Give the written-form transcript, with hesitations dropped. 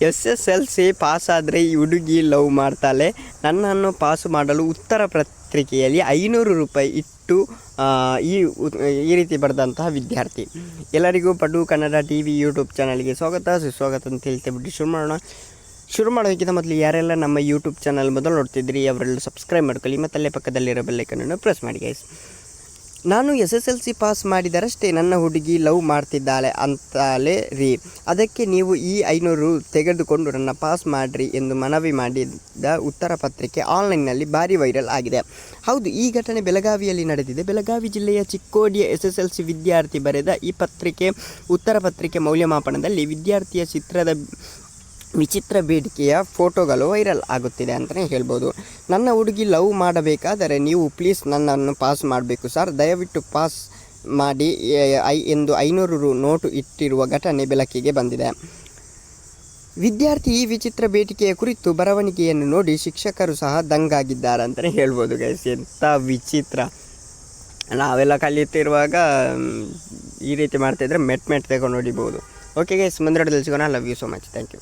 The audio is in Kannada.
SSLC ಪಾಸ್ ಆದರೆ ಈ ಹುಡುಗಿ ಲವ್ ಮಾಡ್ತಾಳೆ, ನನ್ನನ್ನು ಪಾಸು ಮಾಡಲು ಉತ್ತರ ಪತ್ರಿಕೆಯಲ್ಲಿ 500 ರೂಪಾಯಿ ಇಟ್ಟು ಈ ರೀತಿ ಬರೆದಂತಹ ವಿದ್ಯಾರ್ಥಿ. ಎಲ್ಲರಿಗೂ ಪಡು ಕನ್ನಡ TV ಯೂಟ್ಯೂಬ್ ಚಾನಲ್ಗೆ ಸ್ವಾಗತ ಸುಸ್ವಾಗತ ಅಂತ ಹೇಳ್ತೇಬಿಟ್ಟು ಶುರು ಮಾಡೋದಕ್ಕಿಂತ ಮೊದಲು ಯಾರೆಲ್ಲ ನಮ್ಮ ಯೂಟ್ಯೂಬ್ ಚಾನಲ್ ಮೊದಲು ನೋಡ್ತಿದ್ರಿ ಅವರೆಲ್ಲ ಸಬ್ಸ್ಕ್ರೈಬ್ ಮಾಡ್ಕೊಳ್ಳಿ ಮತ್ತು ಅಲ್ಲೇ ಪಕ್ಕದಲ್ಲಿರೋ ಬೆಲ್ಲೈಕನನ್ನು ಪ್ರೆಸ್ ಮಾಡಿ ಗೈಸ್. ನಾನು SSLC ಪಾಸ್ ಮಾಡಿದರಷ್ಟೇ ನನ್ನ ಹುಡುಗಿ ಲವ್ ಮಾಡ್ತಿದ್ದಾಳೆ ಅಂತಾಳೆ ರೀ, ಅದಕ್ಕೆ ನೀವು ಈ 500 ತೆಗೆದುಕೊಂಡು ನನ್ನ ಪಾಸ್ ಮಾಡಿರಿ ಎಂದು ಮನವಿ ಮಾಡಿದ ಉತ್ತರ ಪತ್ರಿಕೆ ಆನ್ಲೈನ್ನಲ್ಲಿ ಭಾರಿ ವೈರಲ್ ಆಗಿದೆ. ಹೌದು, ಈ ಘಟನೆ ಬೆಳಗಾವಿಯಲ್ಲಿ ನಡೆದಿದೆ. ಬೆಳಗಾವಿ ಜಿಲ್ಲೆಯ ಚಿಕ್ಕೋಡಿಯ SSLC ವಿದ್ಯಾರ್ಥಿ ಬರೆದ ಈ ಉತ್ತರ ಪತ್ರಿಕೆ ಮೌಲ್ಯಮಾಪನದಲ್ಲಿ ವಿದ್ಯಾರ್ಥಿಯ ವಿಚಿತ್ರ ಬೇಡಿಕೆಯ ಫೋಟೋಗಳು ವೈರಲ್ ಆಗುತ್ತಿದೆ ಅಂತಲೇ ಹೇಳ್ಬೋದು. ನನ್ನ ಹುಡುಗಿ ಲವ್ ಮಾಡಬೇಕಾದರೆ ನೀವು ಪ್ಲೀಸ್ ನನ್ನನ್ನು ಪಾಸ್ ಮಾಡಬೇಕು ಸರ್, ದಯವಿಟ್ಟು ಪಾಸ್ ಮಾಡಿ ಎಂದು 500 ನೋಟು ಇಟ್ಟಿರುವ ಘಟನೆ ಬೆಳಕಿಗೆ ಬಂದಿದೆ. ವಿದ್ಯಾರ್ಥಿ ಈ ವಿಚಿತ್ರ ಬೇಡಿಕೆಯ ಕುರಿತು ಬರವಣಿಗೆಯನ್ನು ನೋಡಿ ಶಿಕ್ಷಕರು ಸಹ ದಂಗಾಗಿದ್ದಾರೆ ಅಂತಲೇ ಹೇಳ್ಬೋದು ಗೈಸ್. ಎಂಥ ವಿಚಿತ್ರ! ನಾವೆಲ್ಲ ಕಲಿಯುತ್ತಿರುವಾಗ ಈ ರೀತಿ ಮಾಡ್ತಾಯಿದ್ರೆ ಮೆಟ್ ತಗೊಂಡು ಹೊಡಿಬೋದು. ಓಕೆ ಗೈಸ್, ಮುಂದೆ ಸಿಗೋಣ. Love you so much, thank you.